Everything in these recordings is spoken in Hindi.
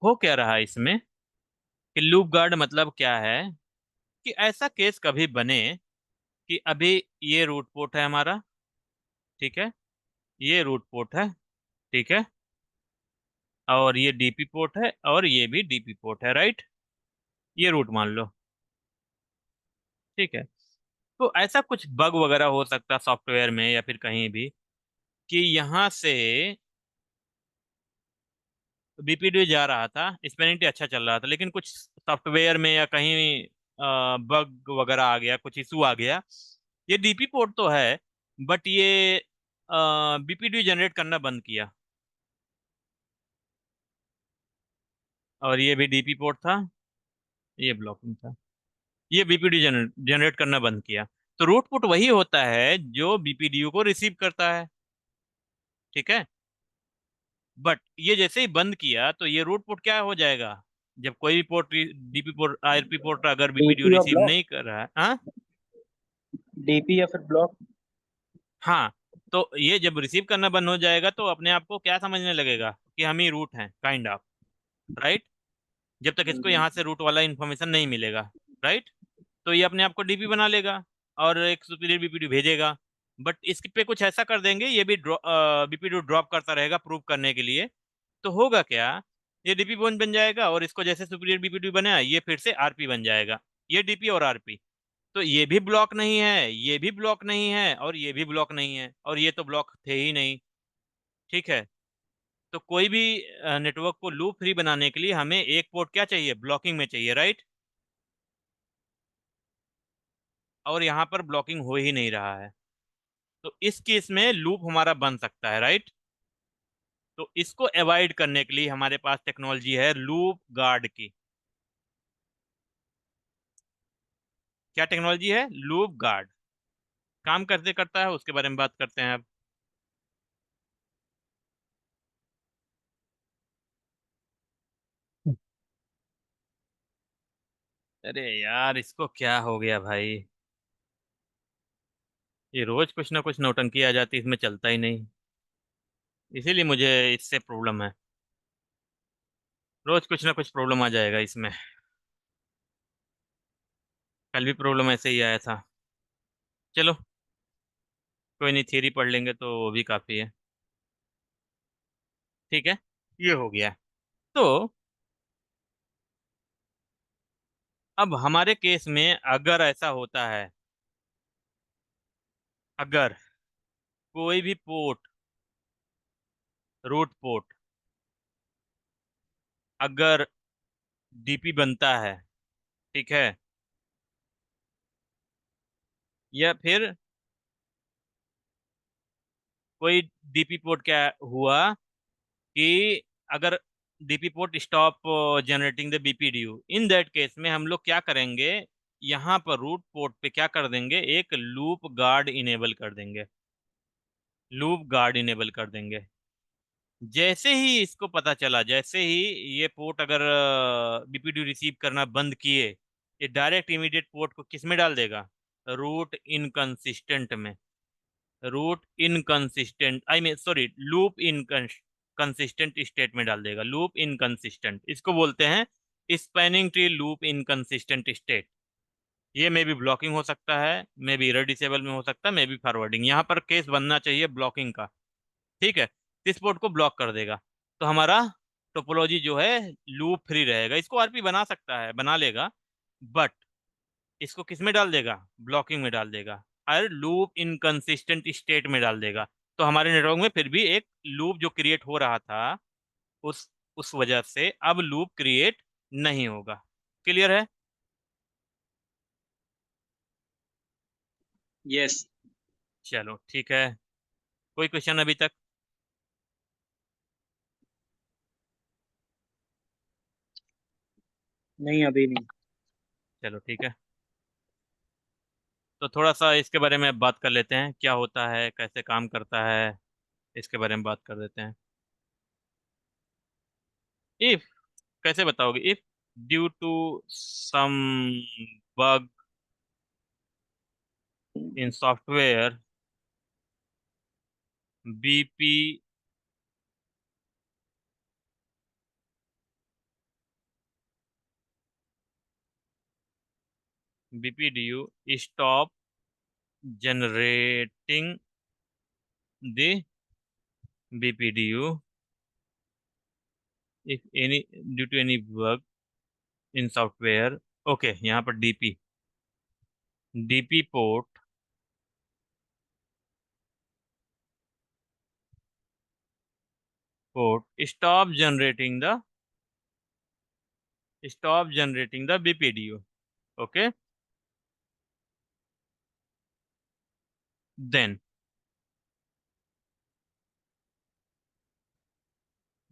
हो क्या रहा है इसमें कि लूप गार्ड मतलब क्या है कि ऐसा केस कभी बने कि अभी ये रूट पोर्ट है हमारा, ठीक है, ये रूट पोर्ट है, ठीक है, और ये डीपी पोर्ट है और ये भी डीपी पोर्ट है, राइट। ये रूट मान लो, ठीक है। तो ऐसा कुछ बग वगैरह हो सकता सॉफ्टवेयर में या फिर कहीं भी कि यहाँ से बीपीडी जा रहा था, स्पेनिंग ट्री अच्छा चल रहा था, लेकिन कुछ सॉफ्टवेयर में या कहीं बग वगैरह आ गया, कुछ इशू आ गया। ये डीपी पोर्ट तो है, बट ये बीपीडी जनरेट करना बंद किया, और ये भी डीपी पोर्ट था, ये ब्लॉकिंग था, ये बीपीडी जनरेट करना बंद किया। तो रूट पोर्ट वही होता है जो बीपीडीयू को रिसीव करता है, ठीक है। बट ये जैसे ही बंद किया तो ये रूट पोर्ट क्या हो जाएगा, जब कोई भी port DP port IP port अगर बीपीडीयू डीपी और रिसीव ब्लॉक। नहीं कर रहा है, हाँ। डीपी या फिर ब्लॉक। हाँ, तो ये जब रिसीव करना बंद हो जाएगा तो अपने आप को क्या समझने लगेगा कि हम ही रूट हैं, काइंड ऑफ, राइट। जब तक इसको यहाँ से रूट वाला इन्फॉर्मेशन नहीं मिलेगा, राइट। तो ये अपने आप को डीपी बना लेगा और एक सुपीरियर बीपीडी भेजेगा। बट इस पे कुछ ऐसा कर देंगे, ये भी बीपीडी ड्रॉप करता रहेगा प्रूव करने के लिए। तो होगा क्या, ये डीपी बन जाएगा और इसको जैसे सुपीरियर बीपीडी बना ये फिर से आरपी बन जाएगा। ये डीपी और आरपी, तो ये भी ब्लॉक नहीं है, ये भी ब्लॉक नहीं है, और ये भी ब्लॉक नहीं है, और ये तो ब्लॉक थे ही नहीं, ठीक है। तो कोई भी नेटवर्क को लूप फ्री बनाने के लिए हमें एक पोर्ट क्या चाहिए, ब्लॉकिंग में चाहिए, राइट। और यहाँ पर ब्लॉकिंग हो ही नहीं रहा है, तो इस केस में लूप हमारा बन सकता है, राइट। तो इसको अवॉइड करने के लिए हमारे पास टेक्नोलॉजी है लूप गार्ड की। क्या टेक्नोलॉजी है, लूप गार्ड। काम कैसे करता है उसके बारे में बात करते हैं अब। अरे यार, इसको क्या हो गया भाई, ये रोज कुछ ना कुछ नौटंकी आ जाती है, इसमें चलता ही नहीं। इसीलिए मुझे इससे प्रॉब्लम है, रोज कुछ ना कुछ प्रॉब्लम आ जाएगा इसमें। कल भी प्रॉब्लम ऐसे ही आया था। चलो, कोई नहीं, थियरी पढ़ लेंगे तो वो भी काफ़ी है, ठीक है। ये हो गया। तो अब हमारे केस में अगर ऐसा होता है, अगर कोई भी पोर्ट, रूट पोर्ट, अगर डीपी बनता है, ठीक है, या फिर कोई डीपी पोर्ट क्या हुआ कि अगर DP port stop generating the BPDU, in that case में हम लोग क्या करेंगे, यहाँ पर रूट पोर्ट पे क्या कर देंगे, एक लूप गार्ड इनेबल कर देंगे, लूप गार्ड इनेबल कर देंगे। जैसे ही इसको पता चला, जैसे ही ये पोर्ट अगर बीपीडीयू रिसीव करना बंद किए, ये डायरेक्ट इमीडिएट पोर्ट को किस में डाल देगा, रूट इनकंसिस्टेंट में, root inconsistent, I mean sorry, loop inconsistent state में डाल देगा। लूप इनकंसिस्टेंट इसको बोलते हैं, spanning tree loop inconsistent state. ये मे बी ब्लॉकिंग हो सकता है, मे बी एरर डिसेबल में हो सकता है, मे बी फॉरवर्डिंग। यहाँ पर केस बनना चाहिए ब्लॉकिंग का, ठीक है। इस पोर्ट को ब्लॉक कर देगा, तो हमारा टोपोलॉजी जो है लूप फ्री रहेगा। इसको आरपी बना सकता है, बना लेगा, बट इसको किस में डाल देगा, ब्लॉकिंग में डाल देगा, और लूप इनकंसिस्टेंट स्टेट में डाल देगा। तो हमारे नेटवर्क में फिर भी एक लूप जो क्रिएट हो रहा था, उस वजह से अब लूप क्रिएट नहीं होगा। क्लियर है। यस। चलो ठीक है, कोई क्वेश्चन अभी तक। नहीं, अभी नहीं। चलो ठीक है, तो थोड़ा सा इसके बारे में बात कर लेते हैं, क्या होता है, कैसे काम करता है, इसके बारे में बात कर देते हैं। इफ, कैसे बताओगे, if due to some bug in software BP BPDU stop generating the BPDU if any due to any bug in software. Okay, यहाँ पर DP port stop generating the BPDU. Okay, then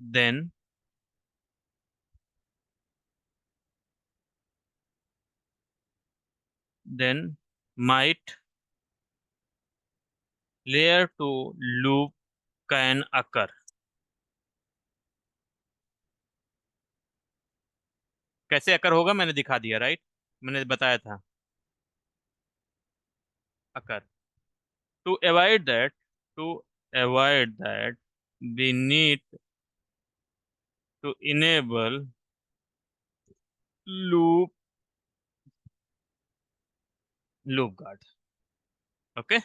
then then might layer 2 loop can occur. कैसे अकर होगा मैंने दिखा दिया, राइट? मैंने बताया था अकर. to avoid that to avoid that we need to enable loop guard. Okay,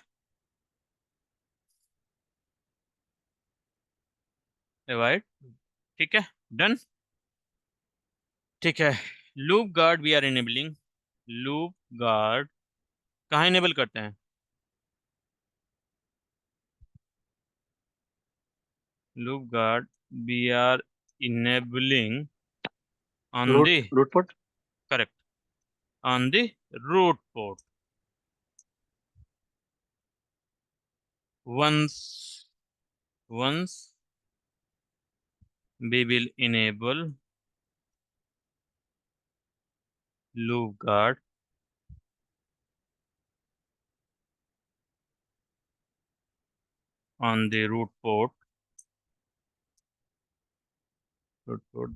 avoid. ठीक है, डन. ठीक है, loop guard we are enabling. Loop guard कहाँ इनेबल करते हैं? Loop guard we are enabling on the root port. correct, on the root port. Once we will enable loop guard on the root port,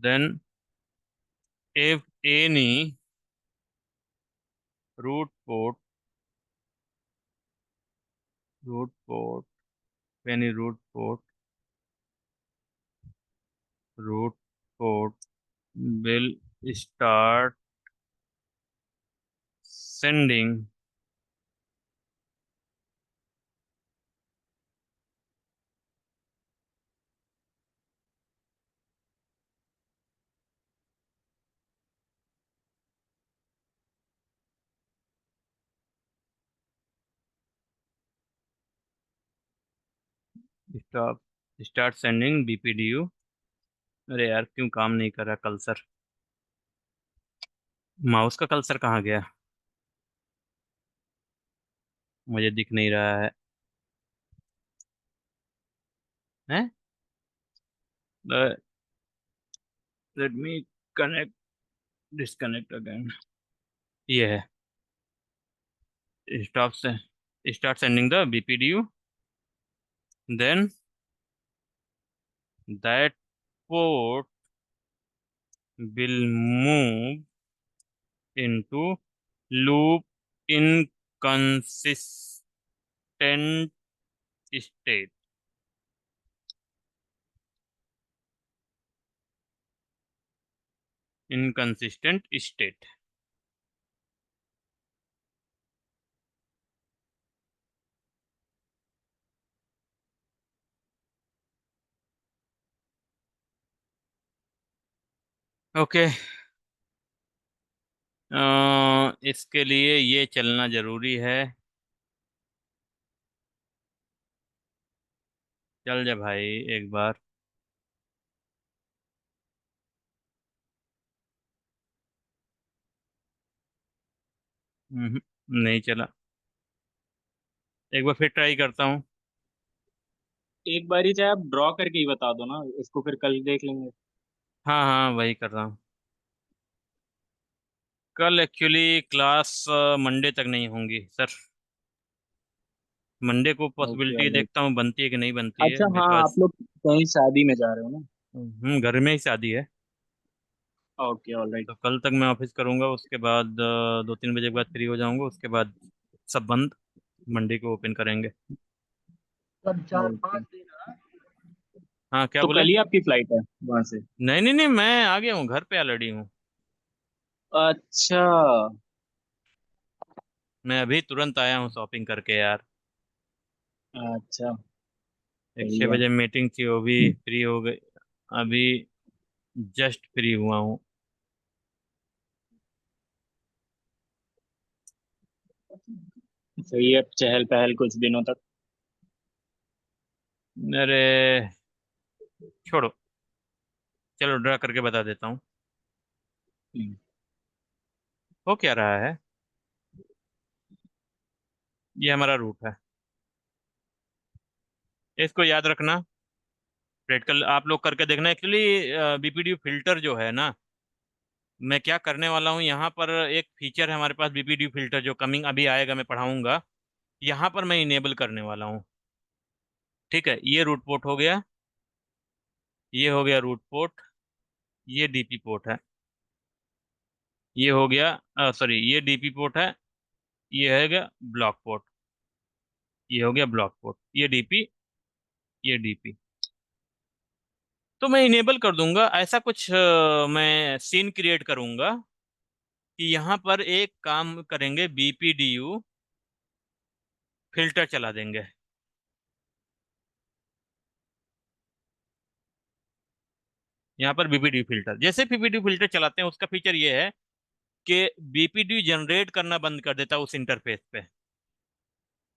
then if any root port any root port will start sending stop start sending BPDU. अरे यार, क्यों काम नहीं कर रहा कल्सर? माउस का कल्सर कहाँ गया? मुझे दिख नहीं रहा है. हैं? Let me connect disconnect again. ये है. स्टॉप से start sending the BPDU, then that port will move into loop inconsistent state. Inconsistent state. Okay, इसके लिए ये चलना जरूरी है. चल जा भाई एक बार. नहीं चला. एक बार फिर ट्राई करता हूँ. एक बारी चाहे आप ड्रॉ करके ही बता दो ना, इसको फिर कल देख लेंगे. हाँ हाँ, वही कर रहा हूँ. कल एक्चुअली क्लास मंडे तक नहीं होंगी सर. मंडे को ओके, पॉसिबिलिटी ऑलराइट. देखता हूँ बनती है कि नहीं बनती है, अच्छा, हाँ, बिकॉज आप लोग कहीं शादी में जा रहे हो ना? घर में ही शादी है. Okay, alright. तो कल तक मैं ऑफिस करूँगा, उसके बाद 2-3 बजे के बाद फ्री हो जाऊँगा, उसके बाद सब बंद. मंडे को ओपन करेंगे. ओके. हाँ, क्या तो बोले? कल ही आपकी फ्लाइट है वहां से? नहीं नहीं नहीं, मैं आ गया हूँ, घर पे ऑलरेडी हूँ. अच्छा. मैं अभी तुरंत आया हूँ शॉपिंग करके यार। अच्छा। एक सही 6 बजे है। मीटिंग थी, वो भी फ्री हो गई अभी। जस्ट फ्री हुआ हूँ। सही है, चहल पहल कुछ दिनों तक। अरे छोड़ो, चलो ड्रा करके बता देता हूँ हम्म। हो क्या रहा है। ये हमारा रूट है, इसको याद रखना। प्रैक्टिकल आप लोग करके देखना। एक्चुअली बीपीडी फिल्टर जो है ना, मैं क्या करने वाला हूँ यहाँ पर, एक फीचर है हमारे पास बीपीडी फिल्टर जो कमिंग अभी आएगा, मैं पढ़ाऊंगा। यहाँ पर मैं इनेबल करने वाला हूँ। ठीक है, ये रूट पोर्ट हो गया, ये हो गया रूट पोर्ट, ये डीपी पोर्ट है, ये हो गया सॉरी ये डीपी पोर्ट है, ये है गया ब्लॉक पोर्ट, ये हो गया ब्लॉक पोर्ट, ये डीपी, ये डीपी। तो मैं इनेबल कर दूंगा ऐसा कुछ, मैं सीन क्रिएट करूंगा कि यहाँ पर एक काम करेंगे, बीपीडीयू फिल्टर चला देंगे। यहाँ पर बीपीडीयू फिल्टर, जैसे बीपीडीयू फिल्टर चलाते हैं उसका फीचर ये है कि बीपीडीयू जनरेट करना बंद कर देता है उस इंटरफेस पे।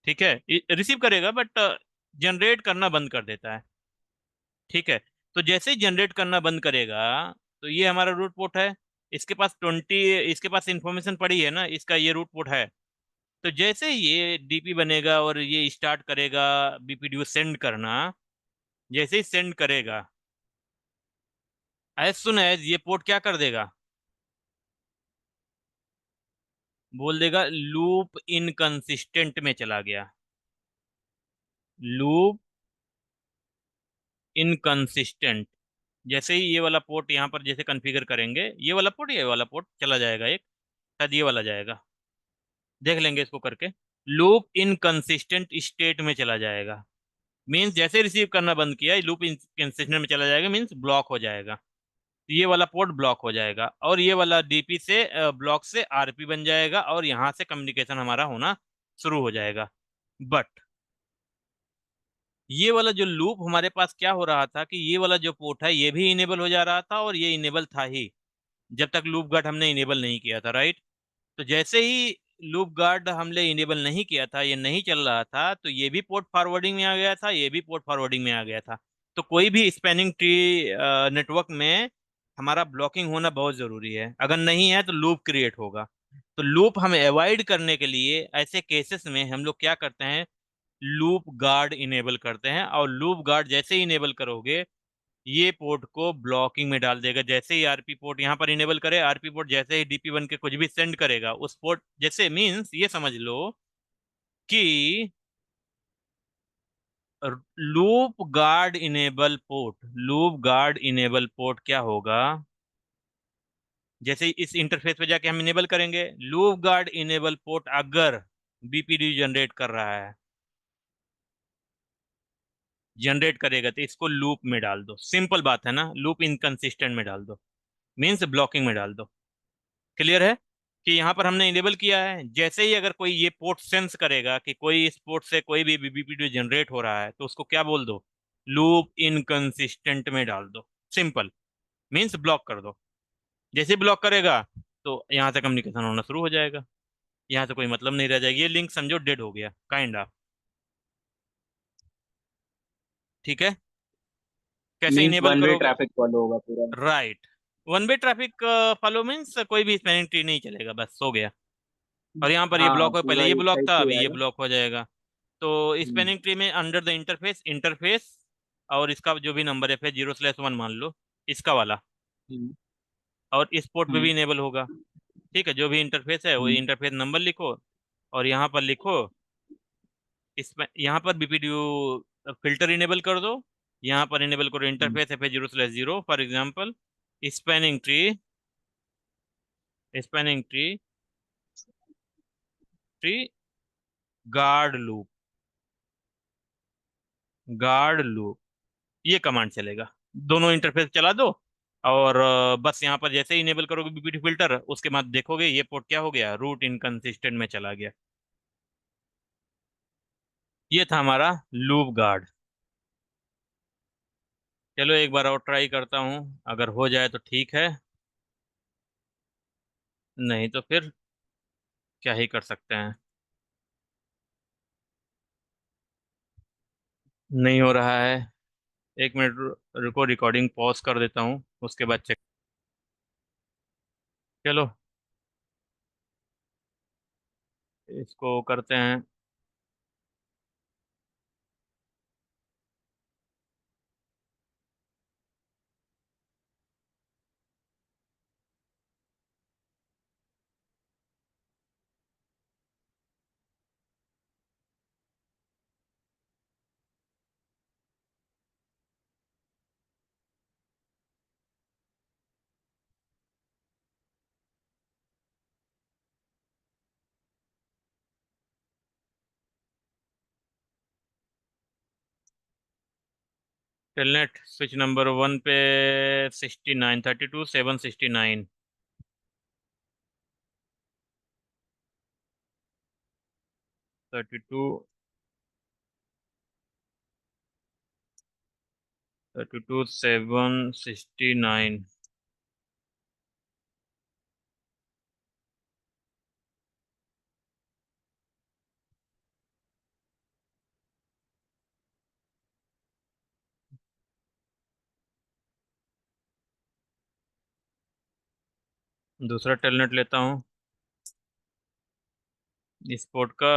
ठीक है, रिसीव करेगा बट जनरेट करना बंद कर देता है। ठीक है, तो जैसे ही जनरेट करना बंद करेगा, तो ये हमारा रूट पोर्ट है, इसके पास 20, इसके पास इंफॉर्मेशन पड़ी है ना, इसका ये रूट पोर्ट है। तो जैसे ही ये डीपी बनेगा और ये स्टार्ट करेगा बीपीडीयू सेंड करना, जैसे ही सेंड करेगा, एज सुन एज ये पोर्ट क्या कर देगा, बोल देगा लूप इनकंसिस्टेंट में चला गया। Loop inconsistent. जैसे ही ये वाला पोर्ट यहाँ पर जैसे कॉन्फ़िगर करेंगे, ये वाला पोर्ट चला जाएगा एक, शायद ये वाला जाएगा, देख लेंगे इसको करके। लूप इनकंसिस्टेंट स्टेट में चला जाएगा, मीन्स जैसे रिसीव करना बंद किया लूप इनकंसिस्टेंट में चला जाएगा, मीन्स ब्लॉक हो जाएगा। तो ये वाला पोर्ट ब्लॉक हो जाएगा और ये वाला डीपी से ब्लॉक से आरपी बन जाएगा और यहाँ से कम्युनिकेशन हमारा होना शुरू हो जाएगा। बट ये वाला जो लूप हमारे पास क्या हो रहा था कि ये वाला जो पोर्ट है ये भी इनेबल हो जा रहा था और ये इनेबल था ही, जब तक लूप गार्ड हमने इनेबल नहीं किया था, राइट। तो जैसे ही लूप गार्ड हमने इनेबल नहीं किया था, ये नहीं चल रहा था, तो ये भी पोर्ट फॉरवर्डिंग में आ गया था, ये भी पोर्ट फॉरवर्डिंग में आ गया था। तो कोई भी स्पैनिंग ट्री नेटवर्क में हमारा ब्लॉकिंग होना बहुत जरूरी है, अगर नहीं है तो लूप क्रिएट होगा। तो लूप हमें अवॉइड करने के लिए ऐसे केसेस में हम लोग क्या करते हैं, लूप गार्ड इनेबल करते हैं। और लूप गार्ड जैसे ही इनेबल करोगे, ये पोर्ट को ब्लॉकिंग में डाल देगा। जैसे ही आरपी पोर्ट यहाँ पर इनेबल करे, आरपी पोर्ट जैसे ही डीपी बन के कुछ भी सेंड करेगा उस पोर्ट, जैसे मीन्स ये समझ लो कि loop guard enable port, loop guard enable port क्या होगा, जैसे इस इंटरफेस पे जाके हम इनेबल करेंगे लूप गार्ड इनेबल पोर्ट, अगर बीपीडी जनरेट कर रहा है, जनरेट करेगा तो इसको लूप में डाल दो। सिंपल बात है ना, लूप इनकंसिस्टेंट में डाल दो, मीन्स ब्लॉकिंग में डाल दो। क्लियर है कि यहाँ पर हमने इनेबल किया है, जैसे ही अगर कोई ये पोर्ट सेंस करेगा कि कोई इस पोर्ट से कोई भी बीबीपीडी जनरेट हो रहा है, तो उसको क्या बोल दो, लूप इनकंसिस्टेंट में डाल दो। सिंपल, मीन्स ब्लॉक कर दो। जैसे ही ब्लॉक करेगा तो यहाँ से कम्युनिकेशन होना शुरू हो जाएगा, यहाँ से कोई मतलब नहीं रह जाएगी, ये लिंक समझो डेड हो गया काइंड ऑफ। ठीक है, कैसे मीन्स इनेबल वन वे करोगे, ट्रैफिक फॉलो होगा पूरा। Right. One way traffic follow means कोई भी स्पैनिंग ट्री नहीं चलेगा, बस हो गया। और यहाँ पर ये हाँ, ब्लॉक हो, पहले पूरा ये एक ब्लॉक साइड था, से अभी ये आएगा। ब्लॉक हो जाएगा। तो हम्म। स्पैनिंग ट्री में अंडर द इंटरफेस, इंटरफेस और इसका जो भी नंबर है 0/1 मान लो, इसका वाला, हम्म। और इस पोर्ट पे भी हम्म। इनेबल होगा। ठीक है, जो भी इंटरफेस है वो हम्म। इंटरफेस नंबर लिखो और यहाँ पर लिखो, इसमें यहाँ पर बीपीडीयू फिल्टर इनेबल कर दो। यहाँ पर इनेबल करो हम्म। इंटरफेस है 0/0, for example spanning tree, spanning tree, tree guard loop, guard loop, ये कमांड चलेगा। दोनों इंटरफेस चला दो और बस यहाँ पर जैसे ही इनेबल करोगे बीपीटी फिल्टर, उसके बाद देखोगे ये पोर्ट क्या हो गया, रूट इनकंसिस्टेंट में चला गया। ये था हमारा लूप गार्ड। चलो एक बार और ट्राई करता हूँ, अगर हो जाए तो ठीक है, नहीं तो फिर क्या ही कर सकते हैं। नहीं हो रहा है। एक मिनट रुको, रिकॉर्डिंग पॉज कर देता हूँ, उसके बाद चेक। चलो इसको करते हैं। टेलनेट स्विच नंबर 1 पे 69, 32 7 69। 32 32 7 69। दूसरा टेलनेट लेता हूँ, इस पोर्ट का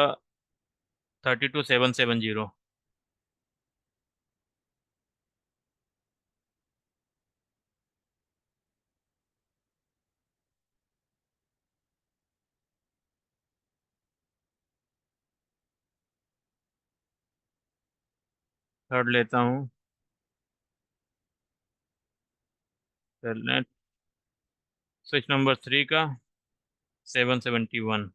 32 7 7 0। 3rd लेता हूँ, टेलनेट स्विच नंबर 3 का 7 71।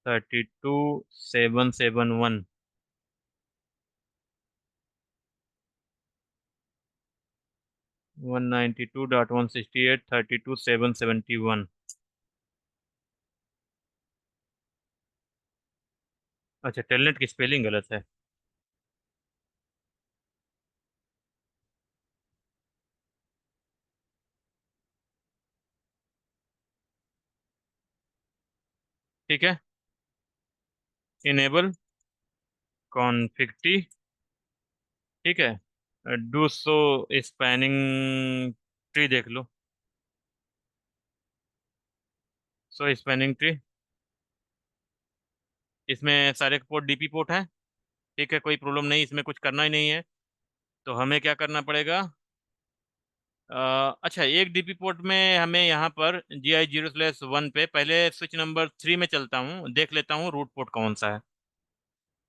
32 7 7 1। 192.168 32 7 71। अच्छा, टेलनेट की स्पेलिंग गलत है। ठीक है, इनेबल कॉन्फ़िग टी। ठीक है, डू सो स्पैनिंग ट्री देख लो। सो स्पैनिंग ट्री, इसमें सारे पोर्ट डीपी पोर्ट हैं। ठीक है, कोई प्रॉब्लम नहीं, इसमें कुछ करना ही नहीं है। तो हमें क्या करना पड़ेगा, अच्छा, एक डीपी पोर्ट में हमें यहाँ पर GI 0/1 पे पहले स्विच नंबर 3 में चलता हूँ, देख लेता हूँ रूट पोर्ट कौन सा है।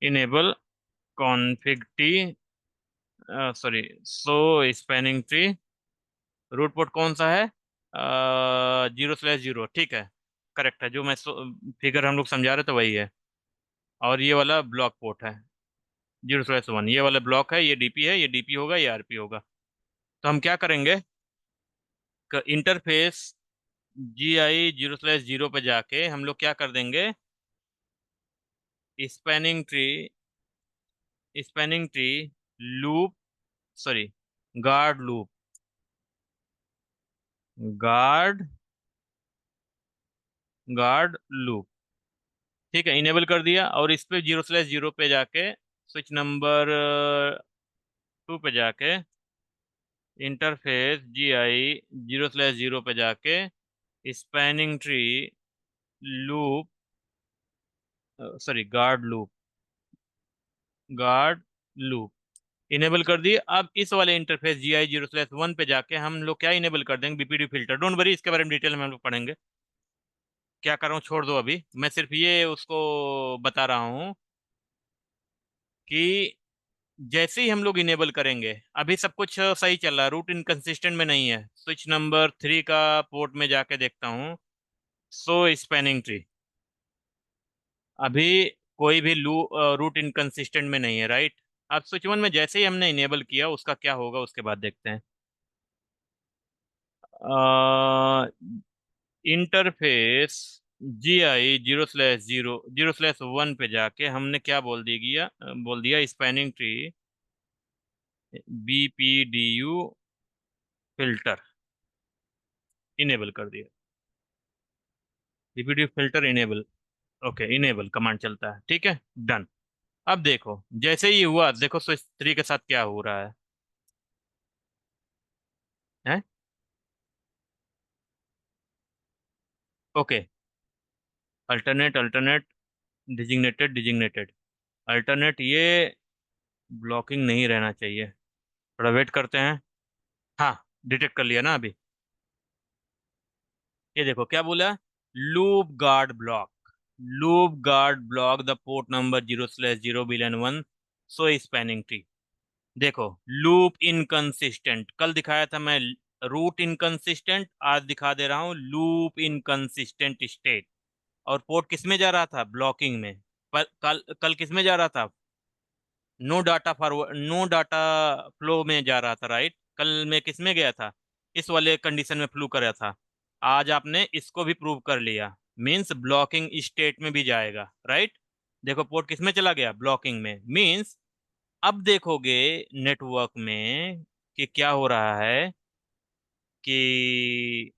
इनेबल कॉन्फ़िग टी, सॉरी, सो स्पैनिंग ट्री, रूट पोर्ट कौन सा है, 0/0। ठीक है, करेक्ट है, जो मैं फिगर हम लोग समझा रहे थे वही है। और ये वाला ब्लॉक पोर्ट है 0/1, ये वाला ब्लॉक है, ये डीपी है, ये डीपी होगा, ये आरपी होगा। तो हम क्या करेंगे, इंटरफेस GI 0/0 पे जाके हम लोग क्या कर देंगे, spanning tree, spanning tree loop, sorry, guard loop, guard guard loop. ठीक है, इनेबल कर दिया, और इस पे 0/0 पे जाके स्विच नंबर 2 पे जाके इंटरफेस GI 0/0 पे जाके spanning tree loop, sorry, guard loop, guard loop enable कर दिए। अब इस वाले इंटरफेस GI 0/1 पे जाके हम लोग क्या इनेबल कर देंगे, BPD फिल्टर। डोंट वरी, इसके बारे में डिटेल में हम लोग पढ़ेंगे। क्या कर रहा हूँ छोड़ दो, अभी मैं सिर्फ ये उसको बता रहा हूँ कि जैसे ही हम लोग इनेबल करेंगे, अभी सब कुछ सही चल रहा है, रूट इनकंसिस्टेंट में नहीं है। स्विच नंबर 3 का पोर्ट में जाके देखता हूँ, सो स्पैनिंग ट्री, अभी कोई भी रूट इनकंसिस्टेंट में नहीं है, राइट। अब स्विच वन में जैसे ही हमने इनेबल किया उसका क्या होगा उसके बाद देखते हैं। इंटरफेस GI 0/0 0/1 पे जाके हमने क्या बोल दिया spanning tree BPDU filter enable कर दिया। BPDU filter enable, okay enable command चलता है, ठीक है डन। अब देखो जैसे ही हुआ, देखो स्विच थ्री के साथ क्या हो रहा है? Okay, alternate alternate, designated designated, alternate ये ब्लॉकिंग नहीं रहना चाहिए, थोड़ा वेट करते हैं। हाँ, डिटेक्ट कर लिया ना अभी। ये देखो क्या बोला, loop guard block, loop guard block the port number 0/0 so spanning tree. देखो लूप इनकंसिस्टेंट, कल दिखाया था मैं रूट इनकंसिस्टेंट, आज दिखा दे रहा हूँ लूप इनकंसिस्टेंट स्टेट। और पोर्ट किस में जा रहा था, ब्लॉकिंग में। पर कल कल किस में जा रहा था, no data forward, no data flow में जा रहा था, राइट। कल मैं किस में गया था, इस वाले कंडीशन में फ्लो कर रहा था। आज आपने इसको भी प्रूव कर लिया, मींस ब्लॉकिंग स्टेट में भी जाएगा, राइट। देखो पोर्ट किस में चला गया, ब्लॉकिंग में, मींस अब देखोगे नेटवर्क में कि क्या हो रहा है कि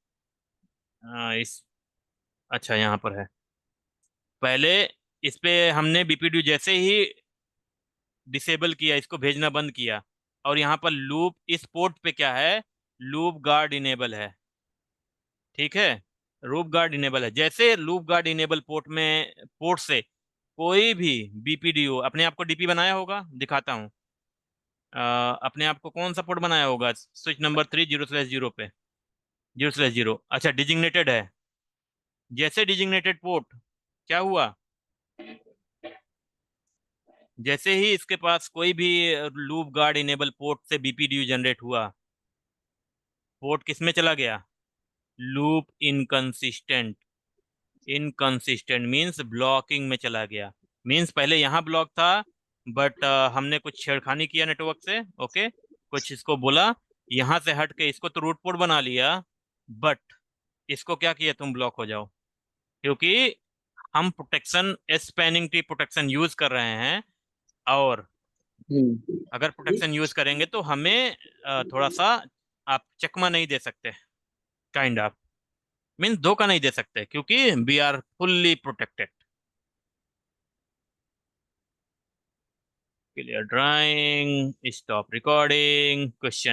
इस, अच्छा यहाँ पर है, पहले इस पे हमने बीपीडी जैसे ही डिसेबल किया, इसको भेजना बंद किया, और यहाँ पर लूप इस पोर्ट पे क्या है, लूप गार्ड इनेबल है, ठीक है। लूप गार्ड इनेबल है, जैसे लूप गार्ड इनेबल पोर्ट में, पोर्ट से कोई भी बीपीडीओ, अपने आप को डीपी बनाया होगा, दिखाता हूँ। अपने आप को कौन सा पोर्ट बनाया होगा, स्विच नंबर 3 0/0 पे, 0/0, अच्छा डिजिग्नेटेड है। जैसे डिजिग्नेटेड पोर्ट क्या हुआ, जैसे ही इसके पास कोई भी लूप गार्ड इनेबल पोर्ट से बीपीडीयू जनरेट हुआ, पोर्ट किस में चला गया, loop inconsistent, inconsistent means blocking में चला गया। मींस पहले यहाँ ब्लॉक था, बट हमने कुछ छेड़खानी किया नेटवर्क से, ओके, कुछ इसको बोला, यहाँ से हट के इसको तो रूट पोर्ट बना लिया, बट इसको क्या किया, तुम ब्लॉक हो जाओ, क्योंकि हम protection, spanning tree protection use कर रहे हैं। और हम्म। अगर प्रोटेक्शन यूज करेंगे तो हमें थोड़ा सा आप चकमा नहीं दे सकते, काइंड ऑफ, मीन्स धोखा नहीं दे सकते, क्योंकि we are fully protected. Clear drawing, stop recording, question